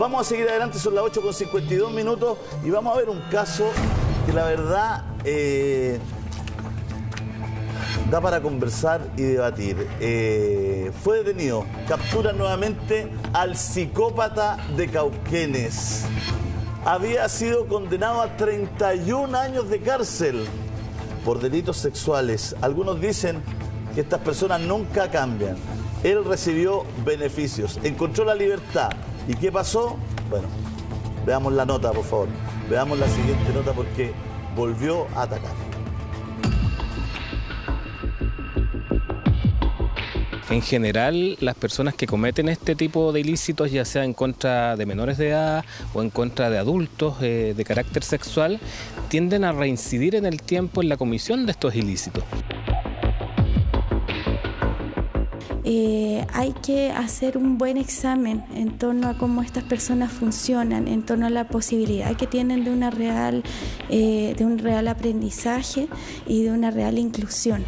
Vamos a seguir adelante, son las 8:52 y vamos a ver un caso que la verdad da para conversar y debatir. Fue detenido, captura nuevamente al psicópata de Cauquenes. Había sido condenado a 31 años de cárcel por delitos sexuales. Algunos dicen que estas personas nunca cambian. Él recibió beneficios, encontró la libertad. ¿Y qué pasó? Bueno, veamos la nota, por favor. Veamos la siguiente nota porque volvió a atacar. En general, las personas que cometen este tipo de ilícitos, ya sea en contra de menores de edad o en contra de adultos de carácter sexual, tienden a reincidir en el tiempo en la comisión de estos ilícitos. Hay que hacer un buen examen en torno a cómo estas personas funcionan, en torno a la posibilidad que tienen de un real aprendizaje y de una real inclusión.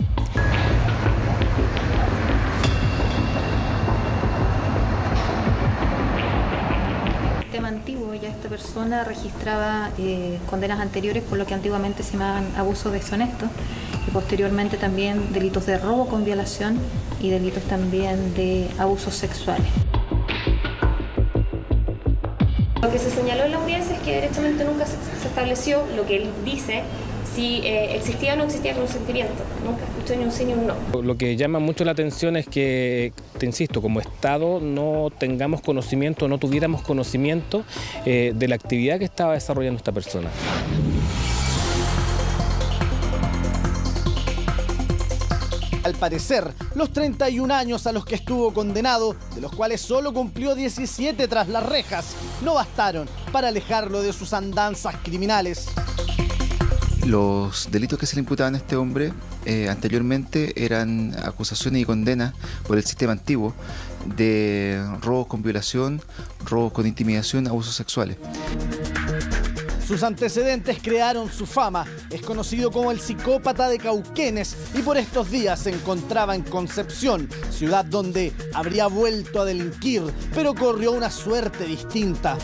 Antiguo, ya esta persona registraba condenas anteriores por lo que antiguamente se llamaban abusos deshonestos y posteriormente también delitos de robo con violación y delitos también de abusos sexuales. Lo que se señaló en la audiencia es que derechamente nunca se estableció lo que él dice, si existía o no existía consentimiento. Nunca escuchó ni un sí ni un no. Lo que llama mucho la atención es que, te insisto, como Estado no tengamos conocimiento, no tuviéramos conocimiento de la actividad que estaba desarrollando esta persona. Al parecer, los 31 años a los que estuvo condenado, de los cuales solo cumplió 17 tras las rejas, no bastaron para alejarlo de sus andanzas criminales. Los delitos que se le imputaban a este hombre anteriormente eran acusaciones y condenas por el sistema antiguo de robos con violación, robos con intimidación, abusos sexuales. Sus antecedentes crearon su fama. Es conocido como el psicópata de Cauquenes y por estos días se encontraba en Concepción, ciudad donde habría vuelto a delinquir, pero corrió una suerte distinta.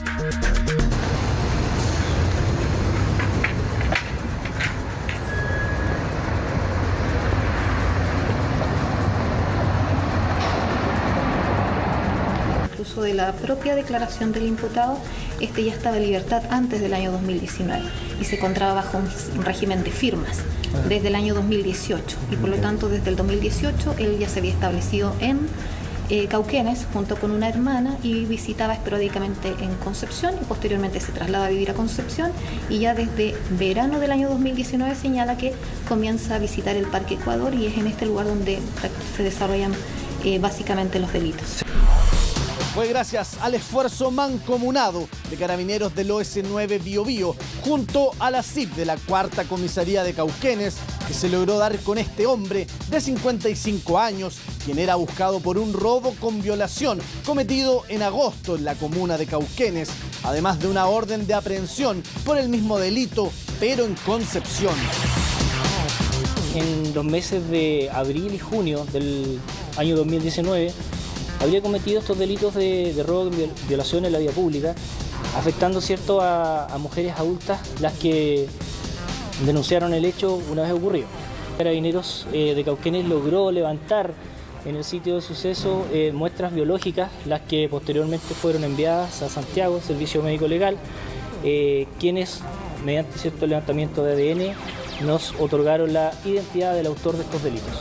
De la propia declaración del imputado, este ya estaba en libertad antes del año 2019 y se encontraba bajo un régimen de firmas desde el año 2018 y por lo tanto desde el 2018 él ya se había establecido en Cauquenes junto con una hermana y visitaba esporádicamente en Concepción y posteriormente se traslada a vivir a Concepción y ya desde verano del año 2019 señala que comienza a visitar el Parque Ecuador y es en este lugar donde se desarrollan básicamente los delitos. Fue gracias al esfuerzo mancomunado de carabineros del OS9 Biobío junto a la CIP de la Cuarta Comisaría de Cauquenes que se logró dar con este hombre de 55 años, quien era buscado por un robo con violación cometido en agosto en la comuna de Cauquenes, además de una orden de aprehensión por el mismo delito, pero en Concepción. En los meses de abril y junio del año 2019, habría cometido estos delitos de robo y violación en la vía pública, afectando a mujeres adultas, las que denunciaron el hecho una vez ocurrido. Carabineros de Cauquenes logró levantar en el sitio de suceso muestras biológicas, las que posteriormente fueron enviadas a Santiago, Servicio Médico Legal, quienes, mediante cierto levantamiento de ADN, nos otorgaron la identidad del autor de estos delitos.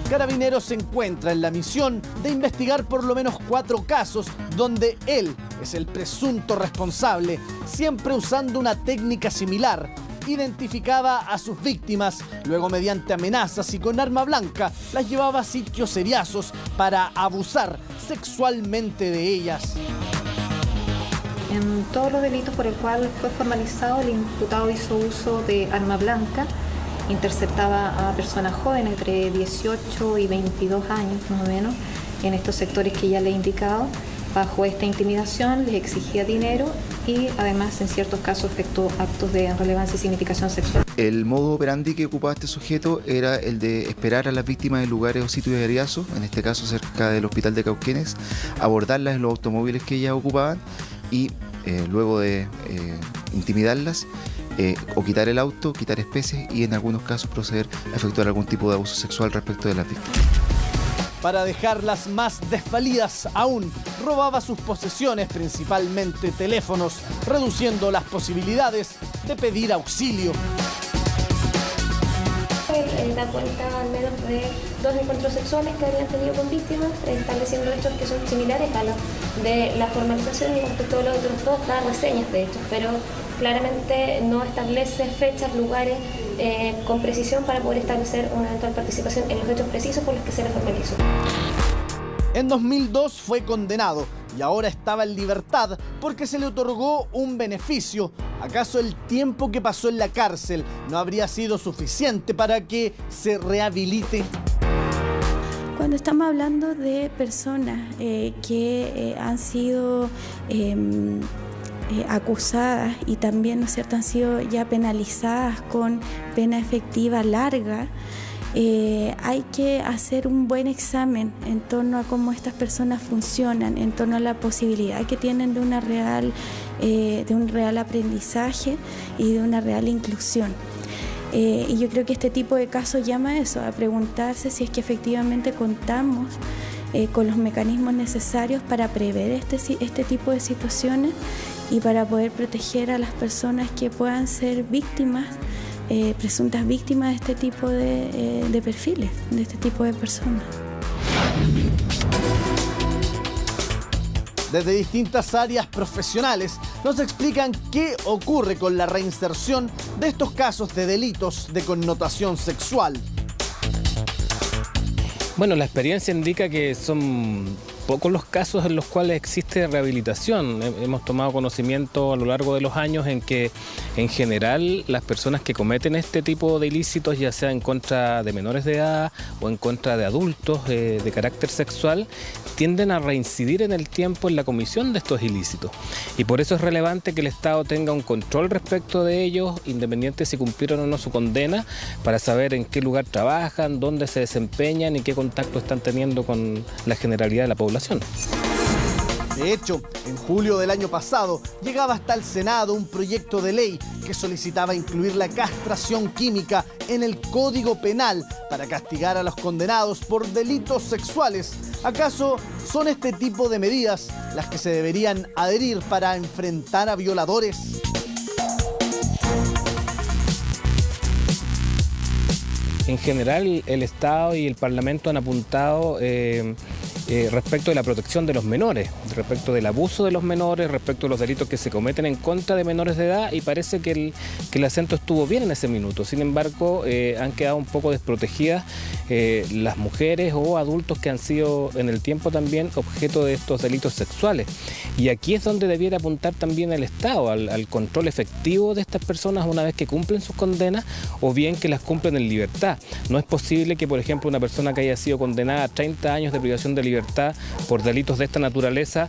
Carabineros se encuentra en la misión de investigar por lo menos 4 casos donde él es el presunto responsable, siempre usando una técnica similar. Identificaba a sus víctimas, luego mediante amenazas y con arma blanca las llevaba a sitios seriazos para abusar sexualmente de ellas. En todos los delitos por el cual fue formalizado, el imputado hizo uso de arma blanca, interceptaba a personas jóvenes entre 18 y 22 años más o menos en estos sectores que ya le he indicado Bajo esta intimidación les exigía dinero y además en ciertos casos efectuó actos de relevancia y significación sexual. El modo operandi que ocupaba este sujeto era el de esperar a las víctimas en lugares o sitios de ariazo, en este caso cerca del hospital de Cauquenes, abordarlas en los automóviles que ellas ocupaban y luego de intimidarlas, o quitar el auto, quitar especies y en algunos casos proceder a efectuar algún tipo de abuso sexual respecto de las víctimas. Para dejarlas más desvalidas aún, robaba sus posesiones, principalmente teléfonos, reduciendo las posibilidades de pedir auxilio. Da cuenta al menos de 2 encuentros sexuales que habrían tenido con víctimas, estableciendo hechos que son similares a los de la formalización, y respecto a los otros 2 da reseñas de hechos, pero claramente no establece fechas, lugares con precisión para poder establecer una eventual participación en los hechos precisos por los que se le formalizó. En 2002 fue condenado y ahora estaba en libertad porque se le otorgó un beneficio. ¿Acaso el tiempo que pasó en la cárcel no habría sido suficiente para que se rehabilite? Cuando estamos hablando de personas que han sido acusadas y también, ¿no es cierto?, han sido ya penalizadas con pena efectiva larga, hay que hacer un buen examen en torno a cómo estas personas funcionan, en torno a la posibilidad que tienen de un real aprendizaje y de una real inclusión. Y yo creo que este tipo de casos llama a eso, a preguntarse si es que efectivamente contamos con los mecanismos necesarios para prever este tipo de situaciones y para poder proteger a las personas que puedan ser víctimas, presuntas víctimas de este tipo de perfiles, de este tipo de personas. Desde distintas áreas profesionales nos explican qué ocurre con la reinserción de estos casos de delitos de connotación sexual. Bueno, la experiencia indica que son pocos los casos en los cuales existe rehabilitación. Hemos tomado conocimiento a lo largo de los años en que, en general, las personas que cometen este tipo de ilícitos, ya sea en contra de menores de edad o en contra de adultos de carácter sexual, tienden a reincidir en el tiempo en la comisión de estos ilícitos. Y por eso es relevante que el Estado tenga un control respecto de ellos, independiente si cumplieron o no su condena, para saber en qué lugar trabajan, dónde se desempeñan y qué contacto están teniendo con la generalidad de la población. De hecho, en julio del año pasado llegaba hasta el Senado un proyecto de ley que solicitaba incluir la castración química en el Código Penal para castigar a los condenados por delitos sexuales. ¿Acaso son este tipo de medidas las que se deberían adherir para enfrentar a violadores? En general, el Estado y el Parlamento han apuntado respecto de la protección de los menores, respecto del abuso de los menores, respecto de los delitos que se cometen en contra de menores de edad, y parece que el acento estuvo bien en ese minuto. Sin embargo, han quedado un poco desprotegidas las mujeres o adultos que han sido en el tiempo también objeto de estos delitos sexuales. Y aquí es donde debiera apuntar también el Estado, al control efectivo de estas personas una vez que cumplen sus condenas o bien que las cumplen en libertad. No es posible que, por ejemplo, una persona que haya sido condenada a 30 años de privación de libertad por delitos de esta naturaleza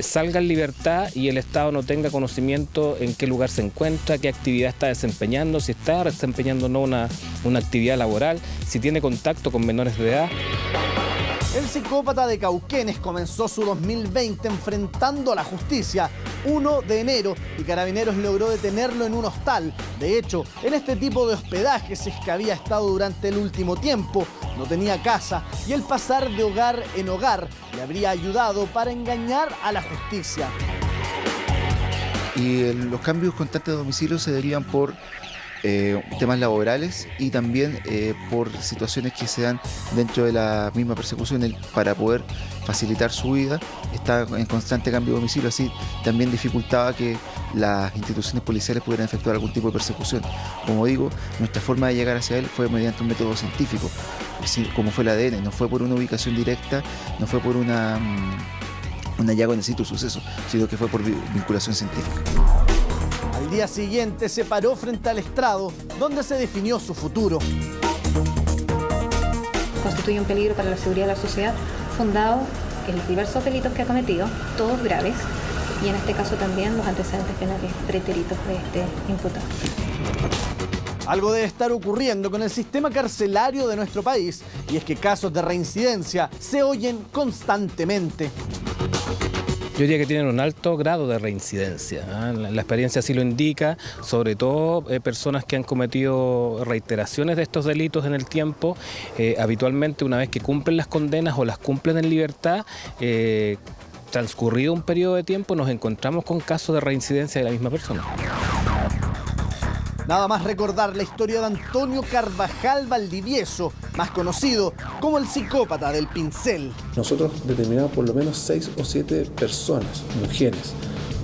salga en libertad y el Estado no tenga conocimiento en qué lugar se encuentra, qué actividad está desempeñando, si está desempeñando o no una actividad laboral, si tiene contacto con menores de edad. El psicópata de Cauquenes comenzó su 2020 enfrentando a la justicia 1 de enero y Carabineros logró detenerlo en un hostal. De hecho, en este tipo de hospedajes es que había estado durante el último tiempo. No tenía casa y el pasar de hogar en hogar le habría ayudado para engañar a la justicia. Y los cambios constantes de domicilio se derivan por temas laborales y también por situaciones que se dan dentro de la misma persecución. Para poder facilitar su vida está en constante cambio de domicilio, así también dificultaba que las instituciones policiales pudieran efectuar algún tipo de persecución. Como digo, nuestra forma de llegar hacia él fue mediante un método científico, como fue el ADN, no fue por una ubicación directa, no fue por un hallazgo en el sitio de suceso, sino que fue por vinculación científica. Al día siguiente se paró frente al estrado, donde se definió su futuro. Constituye un peligro para la seguridad de la sociedad, fundado los diversos delitos que ha cometido, todos graves, y en este caso también los antecedentes penales pretéritos de este imputado. Algo debe estar ocurriendo con el sistema carcelario de nuestro país, y es que casos de reincidencia se oyen constantemente. Yo diría que tienen un alto grado de reincidencia, ¿eh? La experiencia así lo indica, sobre todo personas que han cometido reiteraciones de estos delitos en el tiempo, habitualmente una vez que cumplen las condenas o las cumplen en libertad, transcurrido un periodo de tiempo nos encontramos con casos de reincidencia de la misma persona. Nada más recordar la historia de Antonio Carvajal Valdivieso, más conocido como el psicópata del pincel. Nosotros determinamos por lo menos 6 o 7 personas, mujeres,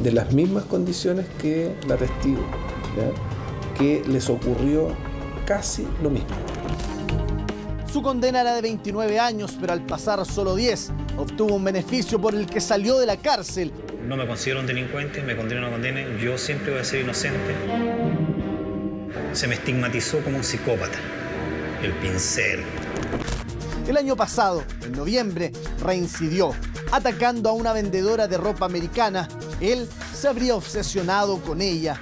de las mismas condiciones que la testigo, ¿ya? Que les ocurrió casi lo mismo. Su condena era de 29 años, pero al pasar solo 10, obtuvo un beneficio por el que salió de la cárcel. No me considero un delincuente, me condeno o no condene, yo siempre voy a ser inocente. Se me estigmatizó como un psicópata, el pincel. El año pasado, en noviembre, reincidió, atacando a una vendedora de ropa americana. Él se habría obsesionado con ella.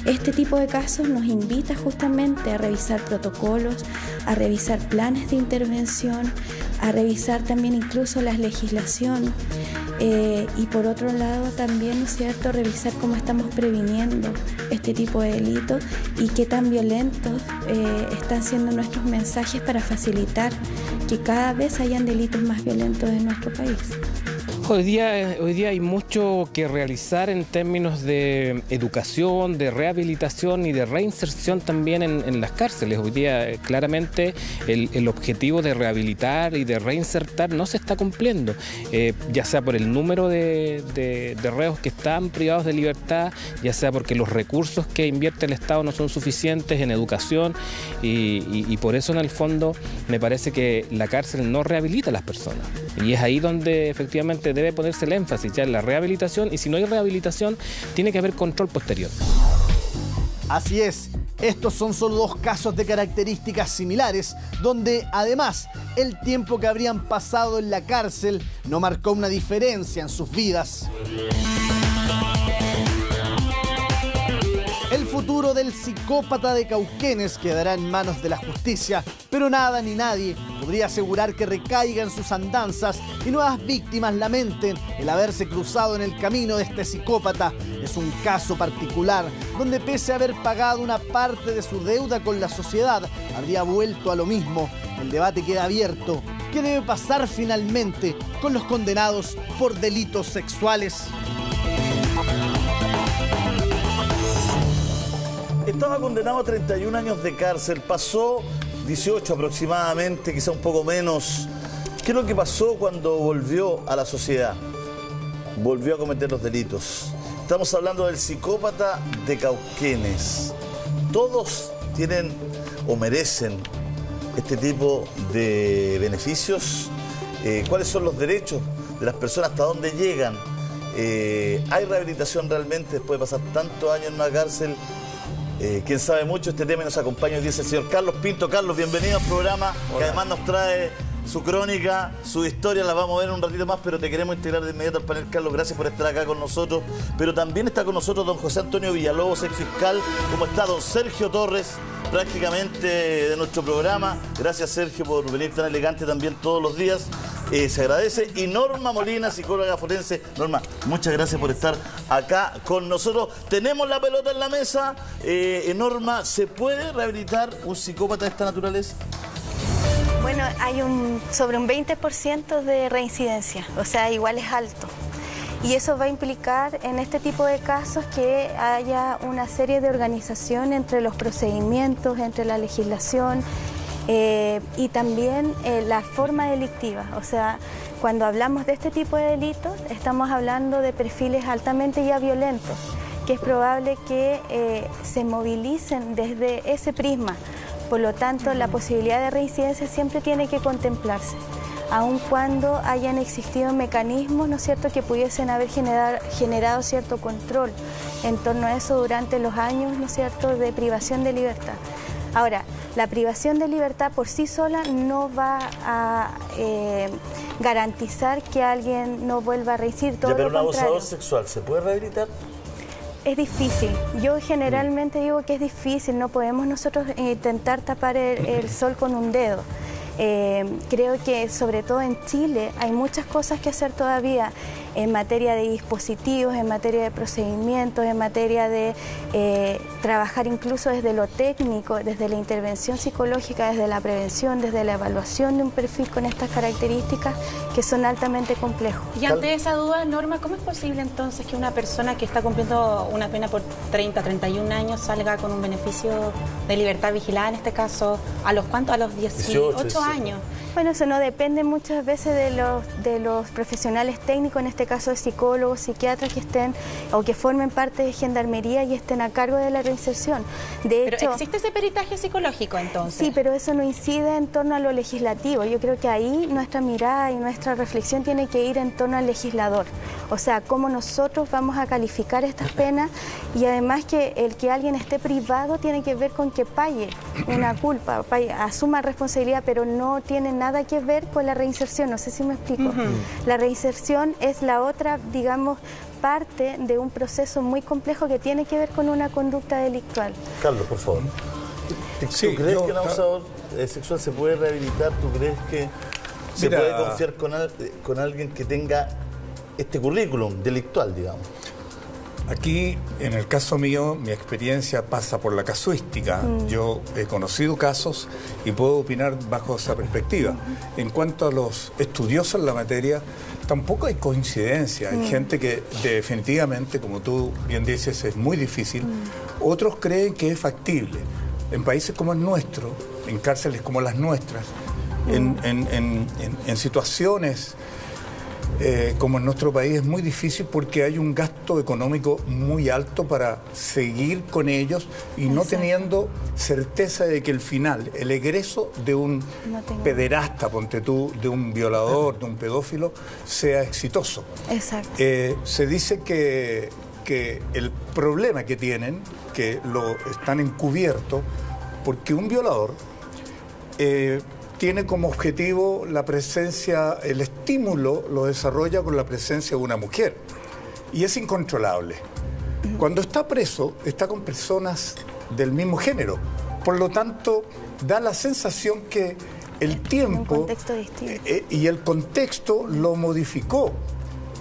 Este tipo de casos nos invita justamente a revisar protocolos, a revisar planes de intervención, a revisar también incluso la legislación y por otro lado también, ¿no es cierto?, revisar cómo estamos previniendo este tipo de delitos y qué tan violentos están siendo nuestros mensajes para facilitar que cada vez hayan delitos más violentos en nuestro país. Hoy día hay mucho que realizar en términos de educación, de rehabilitación y de reinserción también en las cárceles. Hoy día claramente el objetivo de rehabilitar y de reinsertar no se está cumpliendo, ya sea por el número de reos que están privados de libertad, ya sea porque los recursos que invierte el Estado no son suficientes en educación y por eso en el fondo me parece que la cárcel no rehabilita a las personas y es ahí donde efectivamente debe ponerse el énfasis ya en la rehabilitación y si no hay rehabilitación tiene que haber control posterior. Así es, estos son solo 2 casos de características similares, donde además el tiempo que habrían pasado en la cárcel no marcó una diferencia en sus vidas. El futuro del psicópata de Cauquenes quedará en manos de la justicia, pero nada ni nadie podría asegurar que recaiga en sus andanzas y nuevas víctimas lamenten el haberse cruzado en el camino de este psicópata. Es un caso particular donde pese a haber pagado una parte de su deuda con la sociedad, habría vuelto a lo mismo. El debate queda abierto. ¿Qué debe pasar finalmente con los condenados por delitos sexuales? Estaba condenado a 31 años de cárcel, pasó 18 aproximadamente, quizá un poco menos. ¿Qué es lo que pasó cuando volvió a la sociedad? Volvió a cometer los delitos. Estamos hablando del psicópata de Cauquenes. Todos tienen o merecen este tipo de beneficios. ¿Cuáles son los derechos de las personas? ¿Hasta dónde llegan? ¿Hay rehabilitación realmente después de pasar tantos años en una cárcel? Quien sabe mucho este tema y nos acompaña hoy día es el señor Carlos Pinto. Carlos, bienvenido al programa. Hola. Que además nos trae su crónica, su historia, la vamos a ver un ratito más, pero te queremos integrar de inmediato al panel. Carlos, gracias por estar acá con nosotros. Pero también está con nosotros don José Antonio Villalobos, ex fiscal. ¿Cómo está don Sergio Torres, prácticamente de nuestro programa? Gracias, Sergio, por venir tan elegante también todos los días. Se agradece. Y Norma Molina, psicóloga forense. Norma, muchas gracias por estar acá con nosotros. Tenemos la pelota en la mesa. Norma, ¿se puede rehabilitar un psicópata de esta naturaleza? Bueno, hay sobre un 20% de reincidencia, o sea, igual es alto. Y eso va a implicar en este tipo de casos que haya una serie de organización entre los procedimientos, entre la legislación y también la forma delictiva. O sea, cuando hablamos de este tipo de delitos, estamos hablando de perfiles altamente ya violentos, que es probable que se movilicen desde ese prisma. Por lo tanto, la posibilidad de reincidencia siempre tiene que contemplarse, aun cuando hayan existido mecanismos, ¿no es cierto?, que pudiesen haber generado cierto control en torno a eso durante los años, ¿no es cierto?, de privación de libertad. Ahora, la privación de libertad por sí sola no va a garantizar que alguien no vuelva a reincidir, todo Pero lo un contrario. abusador sexual, ¿se puede rehabilitar? Es difícil. Yo generalmente digo que es difícil. No podemos nosotros intentar tapar el sol con un dedo. Creo que sobre todo en Chile hay muchas cosas que hacer todavía en materia de dispositivos, en materia de procedimientos, en materia de trabajar incluso desde lo técnico, desde la intervención psicológica, desde la prevención, desde la evaluación de un perfil con estas características que son altamente complejos. Y ante esa duda, Norma, ¿cómo es posible entonces que una persona que está cumpliendo una pena por 30, 31 años salga con un beneficio de libertad vigilada, en este caso, ¿a los cuántos? A los 18 años. Bueno, eso no depende muchas veces de los profesionales técnicos, en este caso de psicólogos, psiquiatras que estén o que formen parte de Gendarmería y estén a cargo de la reinserción. De hecho, ¿existe ese peritaje psicológico entonces? Sí, pero eso no incide en torno a lo legislativo. Yo creo que ahí nuestra mirada y nuestra reflexión tiene que ir en torno al legislador. O sea, cómo nosotros vamos a calificar estas penas y además que el que alguien esté privado tiene que ver con que pague una culpa, asuma responsabilidad, pero no tiene nada que ver con la reinserción. No sé si me explico. La reinserción es la otra, digamos, parte de un proceso muy complejo que tiene que ver con una conducta delictual. Carlos, por favor. Sí, ¿Tú crees que un abusador sexual se puede rehabilitar? ¿Tú crees que se puede confiar con alguien que tenga este currículum delictual, digamos? Aquí, en el caso mío, mi experiencia pasa por la casuística. Yo he conocido casos y puedo opinar bajo esa perspectiva. En cuanto a los estudiosos en la materia, tampoco hay coincidencia. Hay gente que definitivamente, como tú bien dices, es muy difícil. Otros creen que es factible. En países como el nuestro, en cárceles como las nuestras, en situaciones como en nuestro país es muy difícil porque hay un gasto económico muy alto para seguir con ellos y no teniendo certeza de que el final, el egreso de un pederasta, ponte tú, de un violador, de un pedófilo, sea exitoso. Exacto. Se dice que el problema que tienen, que lo están encubierto, porque un violador tiene como objetivo la presencia, el estímulo lo desarrolla con la presencia de una mujer y es incontrolable. Cuando está preso, está con personas del mismo género, por lo tanto da la sensación que el tiempo y el contexto lo modificó,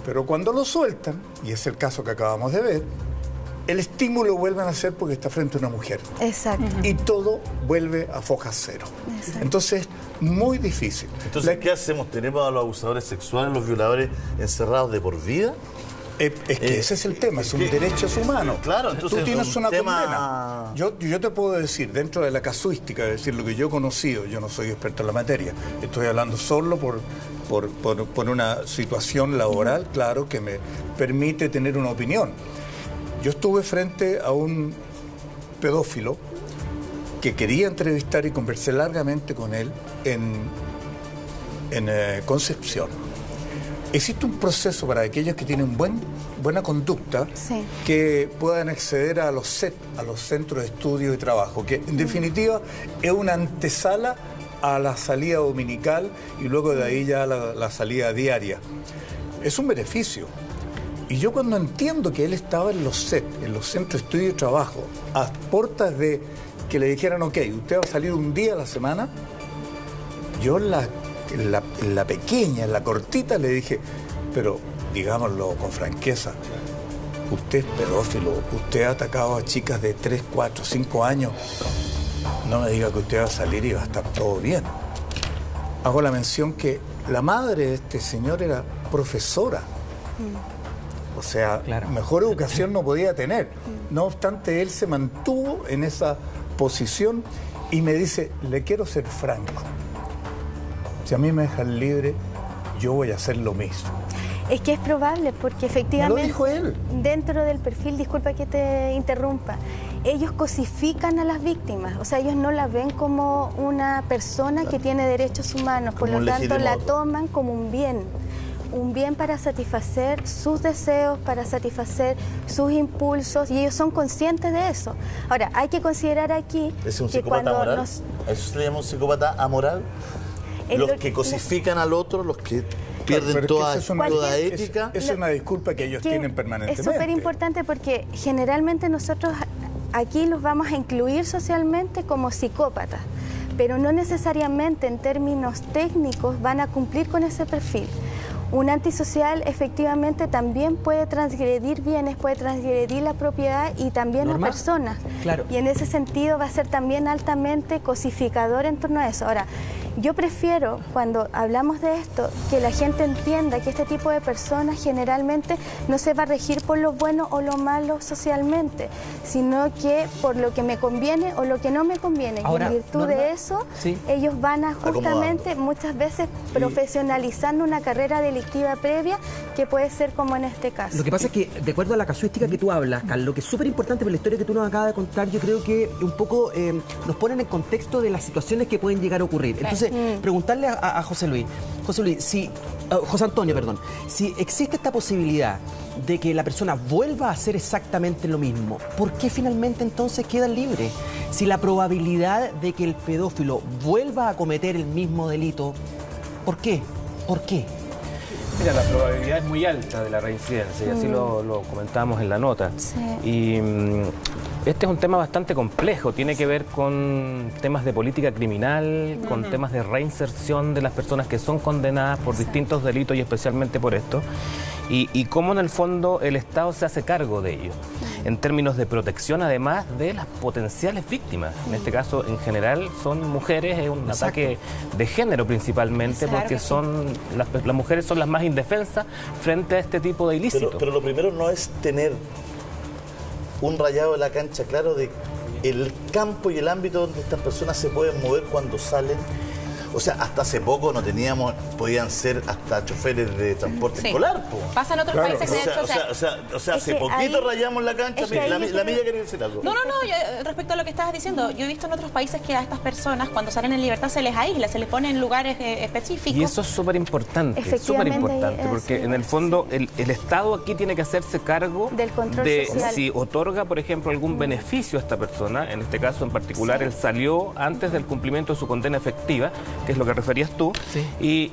pero cuando lo sueltan, y es el caso que acabamos de ver, el estímulo vuelve a nacer porque está frente a una mujer. Exacto. Y todo vuelve a foja cero. Exacto. Entonces, muy difícil. Entonces, ¿qué hacemos? ¿Tenemos a los abusadores sexuales, los violadores encerrados de por vida? Es que ese es el tema, es un derecho humano. Claro, entonces tú tienes una tema... condena. Yo te puedo decir, dentro de la casuística, es decir, lo que yo he conocido, yo no soy experto en la materia, estoy hablando solo por una situación laboral, claro, que me permite tener una opinión. Yo estuve frente a un pedófilo que quería entrevistar y conversé largamente con él en Concepción. Existe un proceso para aquellos que tienen buena conducta que puedan acceder a los CET, a los centros de estudio y trabajo, que en definitiva es una antesala a la salida dominical y luego de ahí ya la salida diaria. Es un beneficio. Y yo cuando entiendo que él estaba en los CET, en los centros de estudio y trabajo, a puertas de que le dijeran, ok, usted va a salir un día a la semana, yo en la pequeña, en la cortita, le dije, pero digámoslo con franqueza, usted es pedófilo, usted ha atacado a chicas de 3, 4, 5 años, no me diga que usted va a salir y va a estar todo bien. Hago la mención que la madre de este señor era profesora. O sea, mejor educación no podía tener. No obstante, él se mantuvo en esa posición y me dice, le quiero ser franco. Si a mí me dejan libre, yo voy a hacer lo mismo. Es que es probable, porque efectivamente... Me lo dijo él. Dentro del perfil, disculpa que te interrumpa, ellos cosifican a las víctimas. O sea, ellos no la ven como una persona que tiene derechos humanos, por lo tanto la toman como un bien. un bien para satisfacer sus deseos, para satisfacer sus impulsos, y ellos son conscientes de eso. Ahora, hay que considerar aquí ¿Es un que psicópata moral? ¿A eso se le llama un psicópata amoral? Los que cosifican al otro, los que pierden toda ética. Es una disculpa que ellos tienen permanentemente. Es súper importante porque generalmente nosotros aquí los vamos a incluir socialmente como psicópatas, pero no necesariamente en términos técnicos van a cumplir con ese perfil. Un antisocial efectivamente también puede transgredir bienes, puede transgredir la propiedad y también las personas. Claro. Y en ese sentido va a ser también altamente cosificador en torno a eso. Ahora, yo prefiero, cuando hablamos de esto, que la gente entienda que este tipo de personas generalmente no se va a regir por lo bueno o lo malo socialmente, sino que por lo que me conviene o lo que no me conviene. Ahora, y en virtud de eso, ellos van a justamente muchas veces profesionalizando una carrera delictiva previa que puede ser como en este caso. Lo que pasa es que, de acuerdo a la casuística que tú hablas, Carlos, que es súper importante por la historia que tú nos acabas de contar, yo creo que un poco nos ponen en contexto de las situaciones que pueden llegar a ocurrir. Entonces, preguntarle a José Luis, José Antonio, perdón, si existe esta posibilidad de que la persona vuelva a hacer exactamente lo mismo, ¿por qué finalmente entonces quedan libres? Si la probabilidad de que el pedófilo vuelva a cometer el mismo delito, ¿por qué? ¿Por qué? Mira, la probabilidad es muy alta de la reincidencia, y así lo comentábamos en la nota. Sí. Y este es un tema bastante complejo, tiene que ver con temas de política criminal, con temas de reinserción de las personas que son condenadas por distintos delitos y especialmente por esto, y cómo en el fondo el Estado se hace cargo de ello, en términos de protección además de las potenciales víctimas. En este caso, en general, son mujeres, es un ataque de género principalmente, porque son las mujeres son las más indefensas frente a este tipo de ilícitos. Pero lo primero no es tener un rayado de la cancha claro de el campo y el ámbito donde estas personas se pueden mover cuando salen. O sea, hasta hace poco no teníamos, podían ser hasta choferes de transporte escolar. Pasa en otros países que o sea, hace poquito rayamos la cancha. La Milla quería decir algo. No, respecto a lo que estabas diciendo, yo he visto en otros países que a estas personas cuando salen en libertad se les aísla, se les pone en lugares específicos. Y eso es súper importante, porque en el fondo el Estado aquí tiene que hacerse cargo del control de social. Si otorga, por ejemplo, algún beneficio a esta persona. En este caso en particular, él salió antes del cumplimiento de su condena efectiva, que es lo que referías tú, y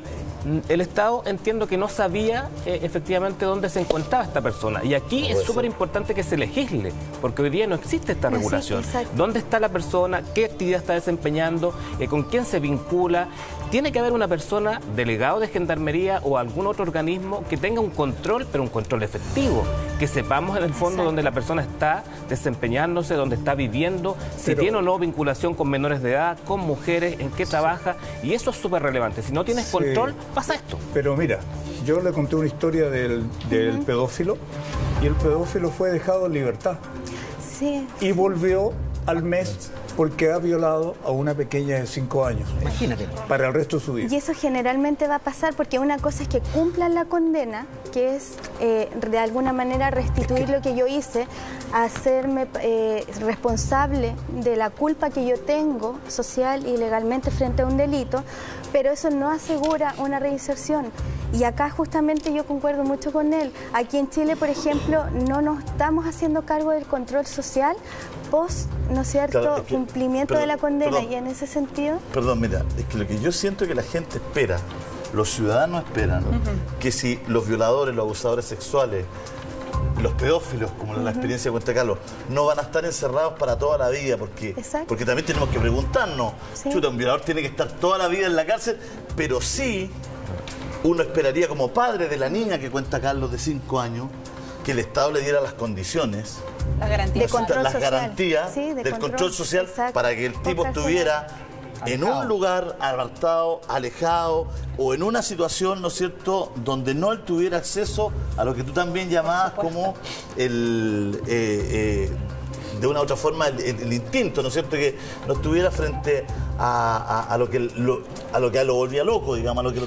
el Estado entiendo que no sabía efectivamente dónde se encontraba esta persona. Y aquí es súper importante que se legisle, porque hoy día no existe esta regulación. ¿Dónde está la persona? ¿Qué actividad está desempeñando? ¿Con quién se vincula? Tiene que haber una persona, delegado de Gendarmería o algún otro organismo que tenga un control, pero un control efectivo. Que sepamos en el fondo dónde la persona está desempeñándose, dónde está viviendo, si tiene o no vinculación con menores de edad, con mujeres, en qué trabaja. Y eso es súper relevante. Si no tienes control, pasa esto. Pero mira, yo le conté una historia del pedófilo, y el pedófilo fue dejado en libertad. Sí. Y volvió al mes porque ha violado a una pequeña de 5 años. Imagínate. Para el resto de su vida. Y eso generalmente va a pasar porque una cosa es que cumplan la condena, que es de alguna manera restituir lo que yo hice, hacerme responsable de la culpa que yo tengo social y legalmente frente a un delito, pero eso no asegura una reinserción. Y acá justamente yo concuerdo mucho con él. Aquí en Chile, por ejemplo, no nos estamos haciendo cargo del control social post, ¿no es cierto?, claro, cumplimiento de la condena. Y en ese sentido... Perdón, mira, es que lo que yo siento que la gente espera, los ciudadanos esperan, que si los violadores, los abusadores sexuales, los pedófilos, como la experiencia de cuenta Carlos, no van a estar encerrados para toda la vida, porque también tenemos que preguntarnos, chuta, un violador tiene que estar toda la vida en la cárcel, pero sí, uno esperaría como padre de la niña que cuenta Carlos de 5 años, que el Estado le diera las condiciones, las garantías del control social para que el tipo estuviera en un lugar apartado, alejado, o en una situación, ¿no es cierto?, donde no él tuviera acceso a lo que tú también llamabas como de una u otra forma el instinto, ¿no es cierto?, que no estuviera frente a lo que lo volvía loco, digamos, a lo que